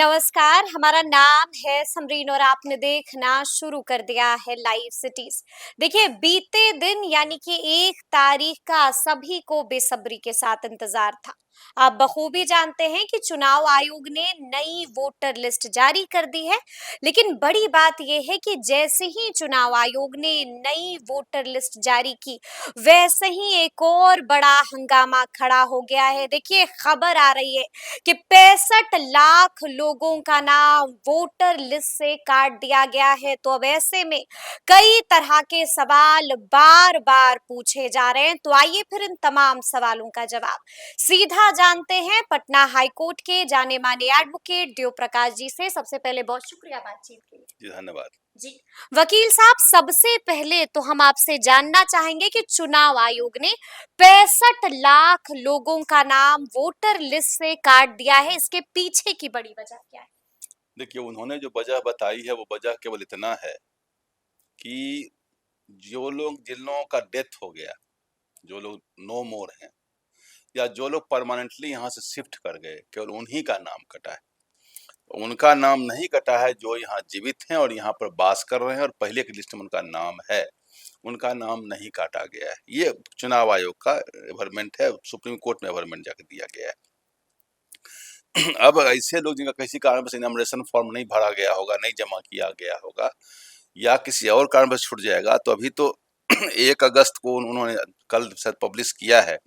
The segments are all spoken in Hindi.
नमस्कार, हमारा नाम है समरीन और आपने देखना शुरू कर दिया है लाइव सिटीज। देखिए, बीते दिन यानी कि 1 तारीख का सभी को बेसब्री के साथ इंतजार था। आप बखूबी जानते हैं कि चुनाव आयोग ने नई वोटर लिस्ट जारी कर दी है। लेकिन बड़ी बात यह है कि जैसे ही चुनाव आयोग ने नई वोटर लिस्ट जारी की, वैसे ही एक और बड़ा हंगामा खड़ा हो गया है। देखिए, खबर आ रही है कि 65 लाख लोगों का नाम वोटर लिस्ट से काट दिया गया है। तो अब ऐसे में कई तरह के सवाल बार बार पूछे जा रहे हैं। तो आइए फिर इन तमाम सवालों का जवाब सीधा जानते हैं पटना हाईकोर्ट के जाने माने एडवोकेट देव प्रकाश जी से। सबसे पहले बहुत शुक्रिया बातचीत के लिए। जी धन्यवाद। जी, वकील साहब, सबसे पहले तो हम आपसे जानना चाहेंगे कि चुनाव आयोग ने 65 लाख लोगों का नाम वोटर लिस्ट से काट दिया है, इसके पीछे की बड़ी वजह क्या है? देखिए, उन्होंने जो वजह बताई है वो वजह केवल इतना है कि जिन लोगों का डेथ हो गया, जो लोग नो मोर हैं या जो लोग परमानेंटली यहाँ से शिफ्ट कर गए, केवल उन्हीं का नाम कटा है। उनका नाम नहीं कटा है जो यहाँ जीवित हैं और यहाँ पर वास कर रहे हैं और पहले की लिस्ट में उनका नाम है, उनका नाम नहीं काटा गया है। ये चुनाव आयोग का एवरमेंट है, सुप्रीम कोर्ट में एवरमेंट जाकर दिया गया है। अब ऐसे लोग जिनका किसी कारण से इनॉमिनेशन फॉर्म नहीं भरा गया होगा, नहीं जमा किया गया होगा या किसी और कारण से छूट जाएगा, तो अभी तो 1 अगस्त को उन्होंने कल शायद पब्लिश किया है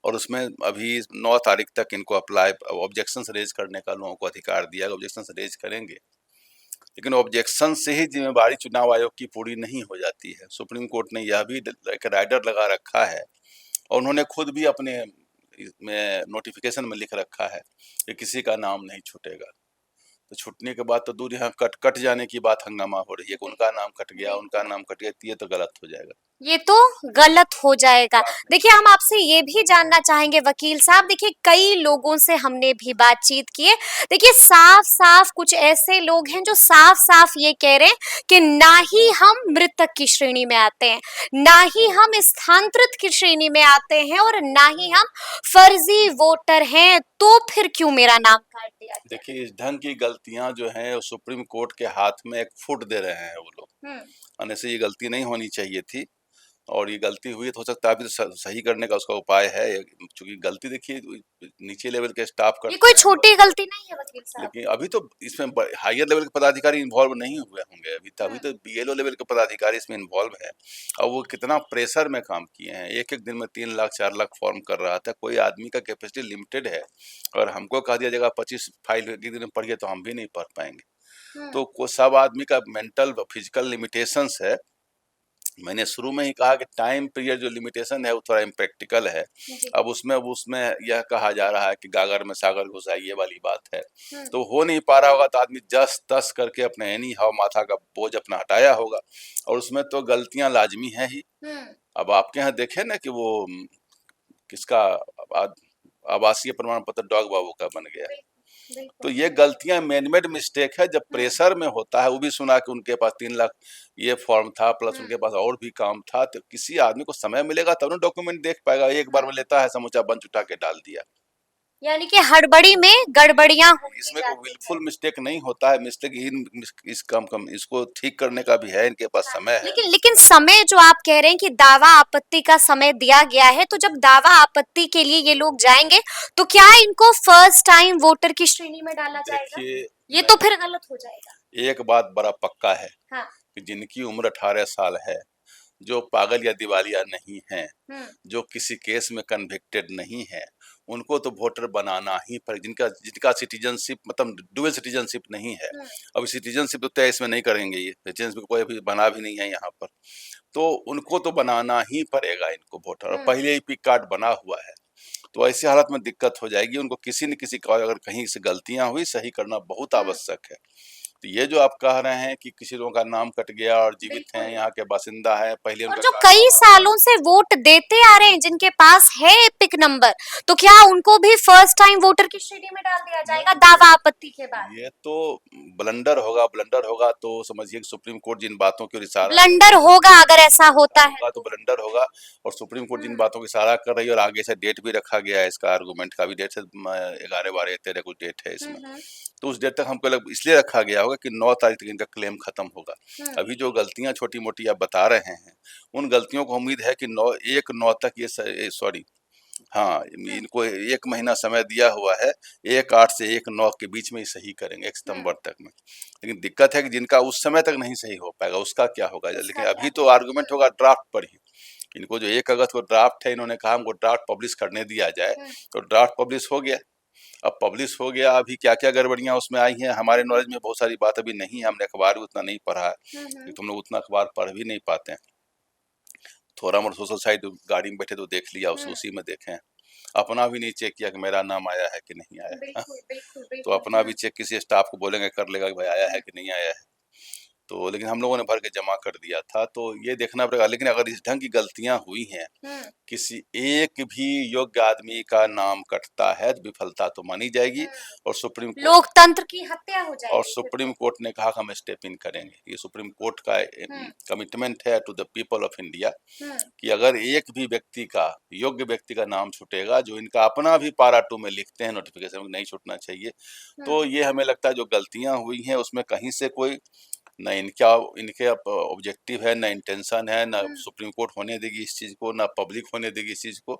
और उसमें अभी 9 तारीख तक इनको अप्लाई ऑब्जेक्शन रेज करने का लोगों को अधिकार दिया। ऑब्जेक्शन रेज करेंगे, लेकिन ऑब्जेक्शन से ही जिम्मेवारी चुनाव आयोग की पूरी नहीं हो जाती है। सुप्रीम कोर्ट ने यह भी एक राइडर लगा रखा है और उन्होंने खुद भी अपने में नोटिफिकेशन में लिख रखा है कि किसी का नाम नहीं छूटेगा। तो छूटने के बाद तो दूर यहाँ कट जाने की बात हंगामा हो रही है कि उनका नाम कट गया, उनका नाम कट गया, ये तो गलत हो जाएगा। ये तो गलत हो जाएगा। देखिए, हम आपसे ये भी जानना चाहेंगे वकील साहब, देखिए कई लोगों से हमने भी बातचीत की है। देखिए, साफ साफ कुछ ऐसे लोग हैं जो साफ साफ ये कह रहे हैं कि ना ही हम मृतक की श्रेणी में आते हैं, ना ही हम स्थानांतरित की श्रेणी में आते हैं और ना ही हम फर्जी वोटर हैं। तो फिर क्यों मेरा नाम काट दिया गया? देखिए, इस ढंग की गलतियां जो हैं वो सुप्रीम कोर्ट के हाथ में एक फुट दे रहे हैं वो लोग। और ऐसे ये गलती नहीं होनी चाहिए थी और ये गलती हुई तो हो सकता है अभी तो सही करने का उसका उपाय है। चूंकि गलती देखिए नीचे लेवल के स्टाफ ये करते कोई हैं, छोटी गलती नहीं है वकील साहब। लेकिन अभी तो इसमें हायर लेवल के पदाधिकारी इन्वॉल्व नहीं हुए होंगे। अभी तो बीएलओ लेवल के पदाधिकारी इसमें इन्वॉल्व है और वो कितना प्रेशर में काम किए हैं। एक एक दिन में 3 लाख 4 लाख फॉर्म कर रहा था। कोई आदमी का कैपेसिटी लिमिटेड है और हमको कह दिया जाएगा 25 फाइल एक दिन में पढ़िए तो हम भी नहीं पढ़ पाएंगे। तो सब आदमी का मेंटल फिजिकल लिमिटेशंस है। मैंने शुरू में ही कहा कि टाइम पीरियड जो लिमिटेशन है वो थोड़ा इम्प्रैक्टिकल है। अब उसमें यह कहा जा रहा है कि गागर में सागर घुसा, ये वाली बात है। तो हो नहीं पा रहा होगा तो आदमी जस तस करके अपने एनी हाव माथा का बोझ अपना हटाया होगा और उसमें तो गलतियां लाजमी है ही। अब आपके यहाँ देखे ना कि वो किसका आवासीय प्रमाण पत्र डॉग बाबू का बन गया। तो ये गलतियां मैनमेड मिस्टेक है। जब प्रेशर में होता है, वो भी सुना कि उनके पास 3 लाख ये फॉर्म था प्लस उनके पास और भी काम था, तो किसी आदमी को समय मिलेगा तब ना डॉक्यूमेंट देख पाएगा। एक बार में लेता है समूचा बंच उठा के डाल दिया। यानी कि हड़बड़ी में गड़बड़ियां होती इसमें जाती कोई विलफुल मिस्टेक नहीं होता है। मिस्टेक इस कम इसको ठीक करने का भी है, इनके पास समय है। लेकिन समय जो आप कह रहे हैं कि दावा आपत्ति का समय दिया गया है, तो जब दावा आपत्ति के लिए ये लोग जाएंगे तो क्या इनको फर्स्ट टाइम वोटर की श्रेणी में डाला जाएगा? ये तो फिर गलत हो जाएगा। एक बात बड़ा पक्का है हाँ। कि जिनकी उम्र 18 साल है, जो पागल या दिवालिया नहीं है, जो किसी केस में कन्विक्टेड नहीं है, उनको तो वोटर बनाना ही पर जिनका जिनका सिटीजनशिप मतलब डुअल सिटीजनशिप नहीं है। अब सिटीजनशिप तो तय इसमें नहीं करेंगे, ये सिटीजनशिप कोई भी बना भी नहीं है यहाँ पर, तो उनको तो बनाना ही पड़ेगा इनको वोटर। और पहले ही पिक कार्ड बना हुआ है, तो ऐसी हालत में दिक्कत हो जाएगी। उनको किसी न किसी का अगर कहीं से गलतियां हुई सही करना बहुत आवश्यक है। तो ये जो आप कह रहे हैं कि किसी लोगों का नाम कट गया और जीवित हैं, बिल्कुल। यहाँ के बासिंदा है, पहले और उनका जो कार्ड कई सालों से वोट देते आ रहे हैं, जिनके पास है एपिक नंबर, तो क्या उनको भी फर्स्ट टाइम वोटर की श्रेणी में डाल दिया जाएगा नहीं, दावा आपत्ति के बाद? ये तो ब्लंडर होगा तो समझिए कि सुप्रीम कोर्ट जिन बातों की ओर इशारा ब्लंडर होगा अगर ऐसा होता है होगा तो तो। ब्लंडर होगा। और सुप्रीम कोर्ट जिन हम्म बातों की इशारा कर रही है और आगे से डेट भी रखा गया है, इसका आर्गूमेंट का भी डेट है 11/12/13 कुछ डेट है इसमें। हम्म तो उस डेट तक हमको इसलिए रखा गया होगा कि 9 तारीख तक इनका क्लेम खत्म होगा। हम्म अभी जो गलतियां छोटी मोटी आप बता रहे हैं, उन गलतियों को उम्मीद है कि 1/9 तक ये सॉरी, हाँ, हम्म इनको 1 महीना समय दिया हुआ है, 1/8 से 1/9 के बीच में ही सही करेंगे, 1 हम्म सितंबर तक में। लेकिन दिक्कत है कि जिनका उस समय तक नहीं सही हो पाएगा, उसका क्या होगा? लेकिन उसका क्या अभी तो होगा? आर्गुमेंट होगा ड्राफ्ट पर ही। इनको जो 1 अगस्त को ड्राफ्ट है, इन्होंने कहा हमको ड्राफ्ट पब्लिश करने दिया जाए, हम्म तो ड्राफ्ट पब्लिश हो गया। अब पब्लिश हो गया, अभी क्या-क्या गड़बड़ियाँ उसमें आई हैं, हमारे नॉलेज में बहुत सारी बात अभी नहीं है, हमने अखबार भी उतना नहीं पढ़ा है, हम्म क्योंकि तुम लोग उतना अखबार पढ़ भी नहीं पाते हैं। थोड़ा मोड़ा सोशल साइट गाड़ी में बैठे तो देख लिया, हम्म उसी में देखे हैं। अपना भी नहीं चेक किया कि मेरा नाम आया है कि नहीं आया है। बिल्कुल बिल्कुल तो बिल्कुल। अपना भी चेक किसी स्टाफ को बोलेंगे कर लेगा कि भाई आया है हम्म कि नहीं आया है। तो लेकिन हम लोगों ने भर के जमा कर दिया था, तो ये देखना पड़ेगा। लेकिन अगर इस ढंग की गलतियां हुई हैं, हम्म किसी एक भी योग्य आदमी का नाम कटता है तो विफलता तो मानी जाएगी। हम्म और सुप्रीम कोर्ट लोकतंत्र की हत्या हो और जाएगी फिर सुप्रीम तो। कोर्ट ने कहा कि हम स्टेप इन करेंगे। ये सुप्रीम कोर्ट का हम्म कमिटमेंट है to the people of India, hmm कि अगर एक भी व्यक्ति का, योग्य व्यक्ति का नाम छूटेगा, जो इनका अपना भी पारा 2 में लिखते हैं नोटिफिकेशन में नहीं छूटना चाहिए, तो हम्म ये हमें लगता है जो गलतियां हुई हैं उसमें कहीं से कोई ना इनका इनके ऑब्जेक्टिव है, ना इंटेंशन है, ना हम्म सुप्रीम कोर्ट होने देगी इस चीज़ को, ना पब्लिक होने देगी इस चीज़ को।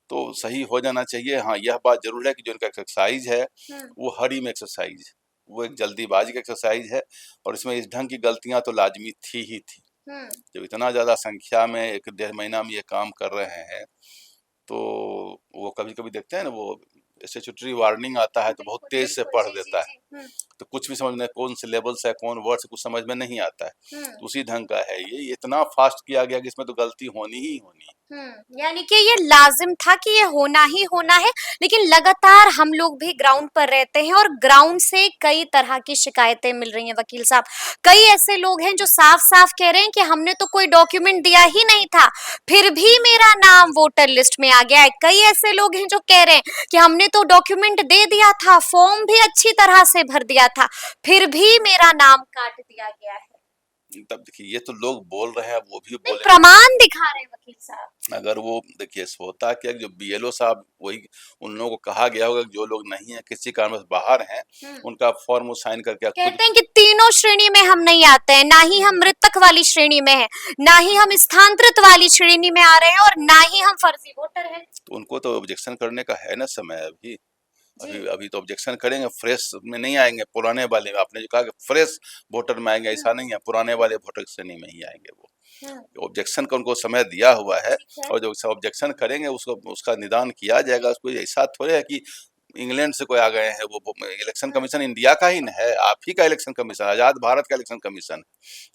तो सही हो जाना चाहिए। हाँ, यह बात ज़रूर है कि जो इनका एक्सरसाइज है, हम्म वो हरीम एक्सरसाइज, वो एक जल्दीबाजी का एक्सरसाइज है। और इसमें इस ढंग की गलतियां तो लाजमी थी ही थी। हम्म जब इतना ज़्यादा संख्या में 1 डेढ़ महीना में ये काम कर रहे हैं, तो वो कभी-कभी देखते हैं ना, वो स्टैट्यूटरी वार्निंग आता है तो बहुत बिल्कुल तेज़ से बिल्कुल पढ़ जी जी देता है। जी तो कुछ भी समझ में, कौन सिलेबल्स है, कौन वर्ड्स है, कुछ समझ में नहीं आता है। हम्म तो उसी ढंग का है ये इतना फास्ट किया गया कि इसमें तो गलती होनी ही होनी है। यानी कि ये लाजिम था कि ये होना ही होना है। लेकिन लगातार हम लोग भी ग्राउंड पर रहते हैं और ग्राउंड से कई तरह की शिकायतें मिल रही हैं वकील साहब। कई ऐसे लोग हैं जो साफ साफ कह रहे हैं कि हमने तो कोई डॉक्यूमेंट दिया ही नहीं था, फिर भी मेरा नाम वोटर लिस्ट में आ गया है। कई ऐसे लोग हैं जो कह रहे हैं कि हमने तो डॉक्यूमेंट दे दिया था, फॉर्म भी अच्छी तरह से भर दिया था, फिर भी मेरा नाम काट दिया गया है। तब देखिए, ये तो लोग बोल रहे हैं, अब वो भी नहीं, बोलेंगे। प्रमाण दिखा रहे हैं वकील साहब। अगर वो देखिए, होता क्या है कि जो बीएलओ साहब, वही उन लोगों को कहा गया होगा कि जो लोग नहीं है, किसी कारणवश बाहर हैं, हम्म उनका फॉर्म वो साइन करके आप खुद। कहते हैं कि तीनों श्रेणी में हम नहीं आते हैं, ना ही हम मृतक वाली श्रेणी में हैं, ना ही हम स्थानांतरित वाली श्रेणी में आ रहे हैं, और ना ही हम फर्जी वोटर हैं। तो उनको तो ऑब्जेक्शन करने का है ना समय अभी। जी अभी अभी तो ऑब्जेक्शन करेंगे, फ्रेश में नहीं आएंगे, पुराने वाले में। आपने जो कहा कि फ्रेश वोटर में आएंगे, ऐसा नहीं है, पुराने वाले वोटर श्रेणी में ही आएंगे वो। ऑब्जेक्शन का उनको समय दिया हुआ है। ठीक है। और जो ऑब्जेक्शन करेंगे उसको, उसका निदान किया जाएगा। उसको ऐसा थोड़े है कि इंग्लैंड से कोई आ गए हैं। वो इलेक्शन कमीशन इंडिया का ही न है, आप ही का इलेक्शन कमीशन, आजाद भारत का इलेक्शन कमीशन है।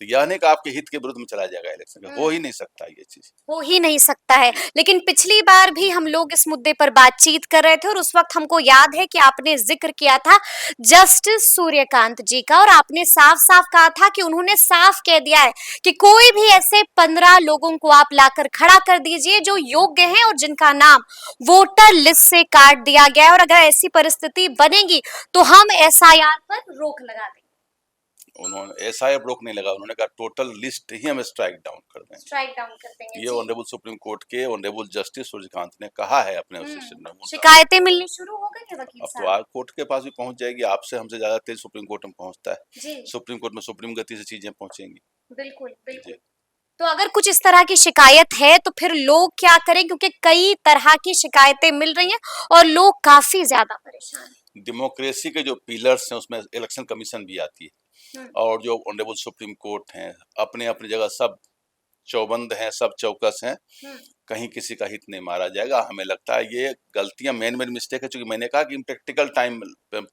तो यह नहीं कि आपके हित के विरुद्ध में चला जाएगा इलेक्शन, हो ही नहीं सकता ये चीज। हो ही नहीं सकता है। लेकिन पिछली बार भी हम लोग इस मुद्दे पर बातचीत कर रहे थे और उस वक्त हमको याद है कि आपने जिक्र किया था जस्टिस सूर्यकांत जी का, और आपने साफ साफ कहा था कि उन्होंने साफ कह दिया है कि कोई भी ऐसे 15 लोगों को आप लाकर खड़ा कर दीजिए जो योग्य हैं और जिनका नाम वोटर लिस्ट से काट दिया गया है, और अगर ऐसी परिस्थिति बनेगी तो हम एसआईआर पर रोक लगा देंगे। उन्होंने एसआईआर रोक नहीं लगा, उन्होंने कहा टोटल लिस्ट ही हम स्ट्राइक डाउन कर देंगे। स्ट्राइक डाउन कर देंगे ये जी। ऑनरेबल सुप्रीम कोर्ट के ऑनरेबल जस्टिस सूर्यकांत ने कहा है अपने उस सेशन में। शिकायतें मिलनी शुरू हो गई है वकील अब तो साहब। आग कोर्ट के पास भी पहुंच जाएगी, आपसे हमसे ज्यादा तेज सुप्रीम कोर्ट में पहुंचता है। जी सुप्रीम कोर्ट में सुप्रीम गति से चीजें पहुंचेंगी। बिल्कुल बिल्कुल। जी। तो अगर कुछ इस तरह की शिकायत है तो फिर लोग क्या करें, क्योंकि कई तरह की शिकायतें मिल रही हैं और लोग काफी ज्यादा परेशान हैं। डेमोक्रेसी के जो पिलर्स हैं उसमें इलेक्शन कमीशन भी आती है, और जो ऑनरेबल सुप्रीम कोर्ट हैं, अपने अपनी जगह सब चौबंद हैं, सब चौकस हैं। कहीं किसी का हित नहीं मारा जाएगा। हमें लगता है ये गलतियां मेन मिस्टेक है, चूंकि मैंने कहा कि इम्प्रैक्टिकल टाइम फ्रेम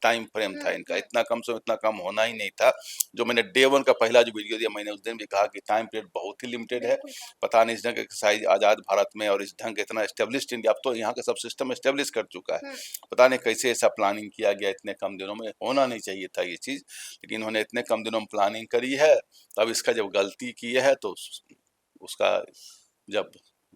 था इनका, इतना कम से इतना कम होना ही नहीं था। जो मैंने डे वन का पहला जो वीडियो दिया, मैंने उस दिन भी कहा कि टाइम पीरियड बहुत ही लिमिटेड है। पता नहीं इस ढंग के साइज आजाद भारत में और इस ढंग के इतना एस्टेब्लिश्ड इंडिया, अब तो यहाँ का सब सिस्टम एस्टेब्लिश कर चुका है। पता नहीं कैसे ऐसा प्लानिंग किया गया, इतने कम दिनों में होना नहीं चाहिए था ये चीज, लेकिन इन्होंने इतने कम दिनों में प्लानिंग करी है। तब इसका जब गलती की है तो उसका जब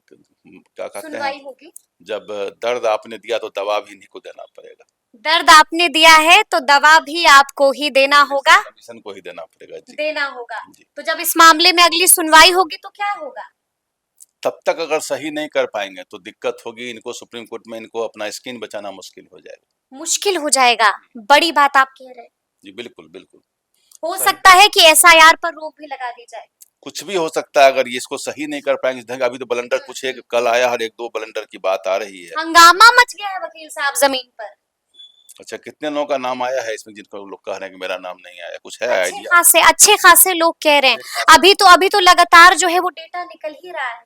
क्या कहते हैं, सुनवाई होगी। जब दर्द आपने दिया तो दवा भी इन्हीं को देना पड़ेगा। दर्द आपने दिया है तो दवा भी आपको ही देना होगा, कमीशन को ही देना पड़ेगा जी। देना होगा। जी। तो जब इस मामले में अगली सुनवाई होगी तो क्या होगा? तब तक अगर सही नहीं कर पाएंगे तो दिक्कत होगी, इनको सुप्रीम कोर्ट में इनको अपना स्किन बचाना मुश्किल हो जाएगा। मुश्किल हो जाएगा, बड़ी बात आप कह रहे हैं। जी बिल्कुल बिल्कुल। हो सकता है कि एसआईआर पर रोक भी लगा दी जाए। कुछ भी हो सकता है अगर ये इसको सही नहीं कर पाएंगे इस ढंग। अभी तो ब्लंडर कुछ एक कल आया, हर एक दो ब्लंडर की बात आ रही है। हंगामा मच गया है वकील साहब जमीन पर। अच्छा, कितने लोगों का नाम आया है इसमें जिनको लोग कह रहे हैं कि मेरा नाम नहीं आया? कुछ है आइडिया? अच्छे खासे लोग कह रहे हैं। अभी तो लगातार जो है वो डेटा निकल ही रहा है।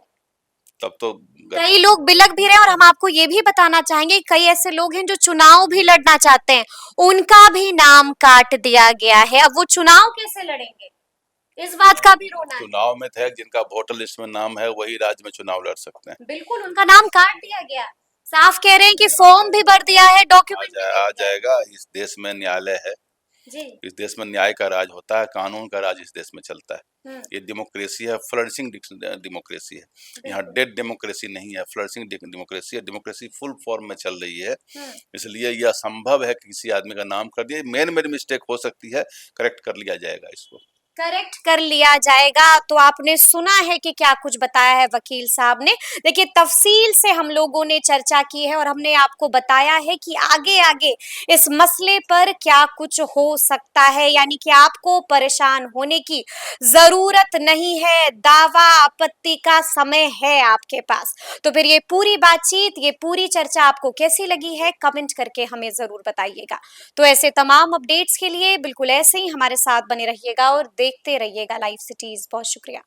तब तो कई लोग बिलक भी रहे हैं और हम आपको ये भी बताना चाहेंगे कई ऐसे लोग हैं जो चुनाव भी लड़ना चाहते हैं, उनका भी नाम काट दिया गया है। अब वो चुनाव कैसे लड़ेंगे, इस बात का भी रोना है। चुनाव में थे जिनका वोटर लिस्ट में नाम है वही राज्य में चुनाव लड़ सकते हैं। बिल्कुल, उनका नाम काट दिया गया। साफ कह रहे हैं कि फॉर्म भी भर दिया है, डॉक्यूमेंट आ जाएगा। इस देश में न्यायालय है जी। इस देश में न्याय का राज होता है, कानून का राज इस देश में चलता है। ये डेमोक्रेसी है, फ्लरिशिंग डेमोक्रेसी है। यहाँ डेड डेमोक्रेसी नहीं है, फ्लरिशिंग डेमोक्रेसी है। डेमोक्रेसी फुल फॉर्म में चल रही है, इसलिए यह असंभव है कि किसी आदमी का नाम कर दिया। मेरी मिस्टेक हो सकती है, करेक्ट कर लिया जाएगा, इसको करेक्ट कर लिया जाएगा। तो आपने सुना है कि क्या कुछ बताया है वकील साहब ने। देखिए, तफसील से हम लोगों ने चर्चा की है और हमने आपको बताया है कि आगे आगे इस मसले पर क्या कुछ हो सकता है, यानी कि आपको परेशान होने की जरूरत नहीं है। दावा आपत्ति का समय है आपके पास। तो फिर ये पूरी बातचीत, ये पूरी चर्चा आपको कैसी लगी है, कमेंट करके हमें जरूर बताइएगा। तो ऐसे तमाम अपडेट्स के लिए बिल्कुल ऐसे ही हमारे साथ बने रहिएगा और देखते रहिएगा लाइव सिटीज। बहुत शुक्रिया।